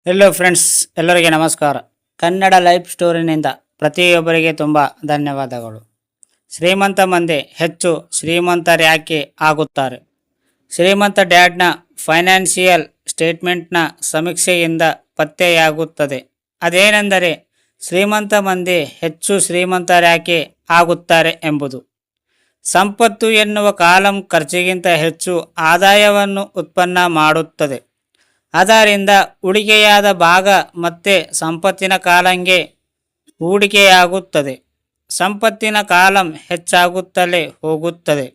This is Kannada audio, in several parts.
ಹೆಲೋ ಫ್ರೆಂಡ್ಸ್, ಎಲ್ಲರಿಗೆ ನಮಸ್ಕಾರ. ಕನ್ನಡ ಲೈಫ್ ಸ್ಟೋರಿನಿಂದ ಪ್ರತಿಯೊಬ್ಬರಿಗೆ ತುಂಬ ಧನ್ಯವಾದಗಳು. ಶ್ರೀಮಂತ ಮಂದಿ ಹೆಚ್ಚು ಶ್ರೀಮಂತರ್ಯಾಕೆ ಆಗುತ್ತಾರೆ? ಶ್ರೀಮಂತ ಡ್ಯಾಡ್ನ ಫೈನಾನ್ಷಿಯಲ್ ಸ್ಟೇಟ್ಮೆಂಟ್ನ ಸಮೀಕ್ಷೆಯಿಂದ ಪತ್ತೆಯಾಗುತ್ತದೆ. ಅದೇನೆಂದರೆ, ಶ್ರೀಮಂತ ಮಂದಿ ಹೆಚ್ಚು ಶ್ರೀಮಂತರ್ಯಾಕೆ ಆಗುತ್ತಾರೆ ಎಂಬುದು. ಸಂಪತ್ತು ಎನ್ನುವ ಕಾಲಂ ಖರ್ಚಿಗಿಂತ ಹೆಚ್ಚು ಆದಾಯವನ್ನು ಉತ್ಪನ್ನ ಮಾಡುತ್ತದೆ. ಅದರಿಂದ ಹೂಡಿಕೆಯಾದ ಭಾಗ ಮತ್ತೆ ಸಂಪತ್ತಿನ ಕಾಲಂಗೆ ಹೂಡಿಕೆಯಾಗುತ್ತದೆ. ಸಂಪತ್ತಿನ ಕಾಲಂ ಹೆಚ್ಚಾಗುತ್ತಲೇ ಹೋಗುತ್ತದೆ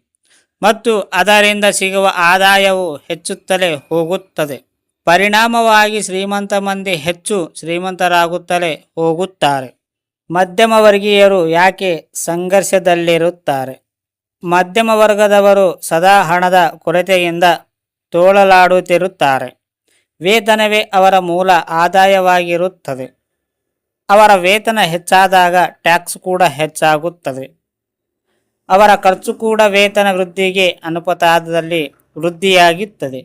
ಮತ್ತು ಅದರಿಂದ ಸಿಗುವ ಆದಾಯವು ಹೆಚ್ಚುತ್ತಲೇ ಹೋಗುತ್ತದೆ. ಪರಿಣಾಮವಾಗಿ ಶ್ರೀಮಂತ ಮಂದಿ ಹೆಚ್ಚು ಶ್ರೀಮಂತರಾಗುತ್ತಲೇ ಹೋಗುತ್ತಾರೆ. ಮಧ್ಯಮ ವರ್ಗೀಯರು ಯಾಕೆ ಸಂಘರ್ಷದಲ್ಲಿರುತ್ತಾರೆ? ಮಧ್ಯಮ ವರ್ಗದವರು ಸದಾ ಹಣದ ಕೊರತೆಯಿಂದ ತೋಳಲಾಡುತ್ತಿರುತ್ತಾರೆ. ವೇತನವೇ ಅವರ ಮೂಲ ಆದಾಯವಾಗಿರುತ್ತದೆ. ಅವರ ವೇತನ ಹೆಚ್ಚಾದಾಗ ಟ್ಯಾಕ್ಸ್ ಕೂಡ ಹೆಚ್ಚಾಗುತ್ತದೆ. ಅವರ ಖರ್ಚು ಕೂಡ ವೇತನ ವೃದ್ಧಿಗೆ ಅನುಪಾತದಲ್ಲಿ ವೃದ್ಧಿಯಾಗುತ್ತದೆ.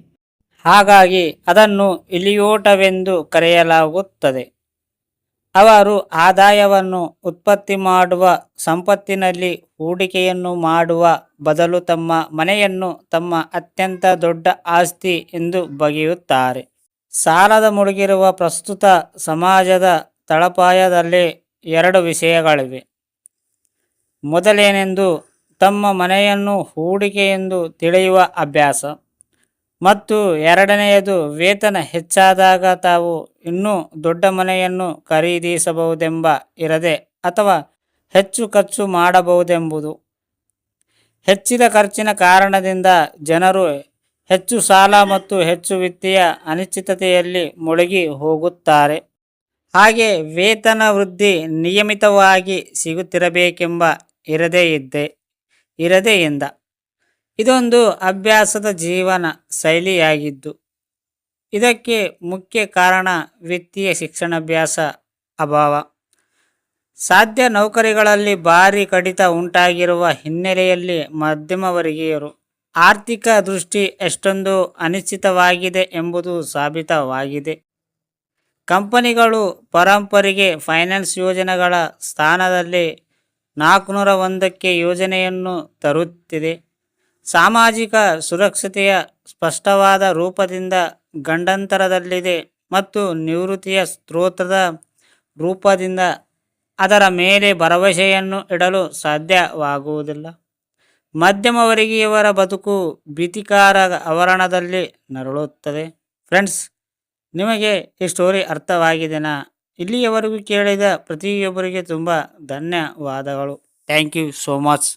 ಹಾಗಾಗಿ ಅದನ್ನು ಇಳಿಯೋಟವೆಂದು ಕರೆಯಲಾಗುತ್ತದೆ. ಅವರು ಆದಾಯವನ್ನು ಉತ್ಪತ್ತಿ ಮಾಡುವ ಸಂಪತ್ತಿನಲ್ಲಿ ಹೂಡಿಕೆಯನ್ನು ಮಾಡುವ ಬದಲು ತಮ್ಮ ಮನೆಯನ್ನು ತಮ್ಮ ಅತ್ಯಂತ ದೊಡ್ಡ ಆಸ್ತಿ ಎಂದು ಬಗೆಯುತ್ತಾರೆ. ಸಾಲದ ಮುಳುಗಿರುವ ಪ್ರಸ್ತುತ ಸಮಾಜದ ತಳಪಾಯದಲ್ಲಿ ಎರಡು ವಿಷಯಗಳಿವೆ. ಮೊದಲೇನೆಂದು ತಮ್ಮ ಮನೆಯನ್ನು ಹೂಡಿಕೆ ಎಂದು ತಿಳಿಯುವ ಅಭ್ಯಾಸ, ಮತ್ತು ಎರಡನೆಯದು ವೇತನ ಹೆಚ್ಚಾದಾಗ ತಾವು ಇನ್ನೂ ದೊಡ್ಡ ಮನೆಯನ್ನು ಖರೀದಿಸಬಹುದೆಂಬ ಇರದೆ ಅಥವಾ ಹೆಚ್ಚು ಖರ್ಚು ಮಾಡಬಹುದೆಂಬುದು. ಹೆಚ್ಚಿದ ಖರ್ಚಿನ ಕಾರಣದಿಂದ ಜನರು ಹೆಚ್ಚು ಸಾಲ ಮತ್ತು ಹೆಚ್ಚು ವಿತ್ತೀಯ ಅನಿಶ್ಚಿತತೆಯಲ್ಲಿ ಮುಳುಗಿ ಹೋಗುತ್ತಾರೆ. ಹಾಗೆ ವೇತನ ವೃದ್ಧಿ ನಿಯಮಿತವಾಗಿ ಸಿಗುತ್ತಿರಬೇಕೆಂಬ ಇರದೆಯಿಂದ ಇದೊಂದು ಅಭ್ಯಾಸದ ಜೀವನ ಶೈಲಿಯಾಗಿದ್ದು, ಇದಕ್ಕೆ ಮುಖ್ಯ ಕಾರಣ ವಿತ್ತೀಯ ಶಿಕ್ಷಣಾಭ್ಯಾಸ ಅಭಾವ. ಸಾಧ್ಯ ನೌಕರಿಗಳಲ್ಲಿ ಭಾರಿ ಕಡಿತ ಉಂಟಾಗಿರುವ ಹಿನ್ನೆಲೆಯಲ್ಲಿ ಮಧ್ಯಮವರ್ಗೀಯರು ಆರ್ಥಿಕ ದೃಷ್ಟಿ ಎಷ್ಟೊಂದು ಅನಿಶ್ಚಿತವಾಗಿದೆ ಎಂಬುದು ಸಾಬೀತಾಗಿದೆ. ಕಂಪನಿಗಳು ಪರಂಪರೆಗೆ ಫೈನಾನ್ಸ್ ಯೋಜನೆಗಳ ಸ್ಥಾನದಲ್ಲಿ 401ಕ್ಕೆ ಯೋಜನೆಯನ್ನು ತರುತ್ತಿದೆ. ಸಾಮಾಜಿಕ ಸುರಕ್ಷತೆಯ ಸ್ಪಷ್ಟವಾದ ರೂಪದಿಂದ ಗಂಡಾಂತರದಲ್ಲಿದೆ ಮತ್ತು ನಿವೃತ್ತಿಯ ಸ್ರೋತದ ರೂಪದಿಂದ ಅದರ ಮೇಲೆ ಭರವಸೆಯನ್ನು ಇಡಲು ಸಾಧ್ಯವಾಗುವುದಿಲ್ಲ. ಮಧ್ಯಮವರ್ಗೀಯವರ ಬದುಕು ಭೀತಿಕರ ಆವರಣದಲ್ಲಿ ನರಳುತ್ತದೆ. ಫ್ರೆಂಡ್ಸ್, ನಿಮಗೆ ಈ ಸ್ಟೋರಿ ಅರ್ಥವಾಗಿದೆನಾ? ಇಲ್ಲಿಯವರೆಗೂ ಕೇಳಿದ ಪ್ರತಿಯೊಬ್ಬರಿಗೆ ತುಂಬ ಧನ್ಯವಾದಗಳು. Thank you so much.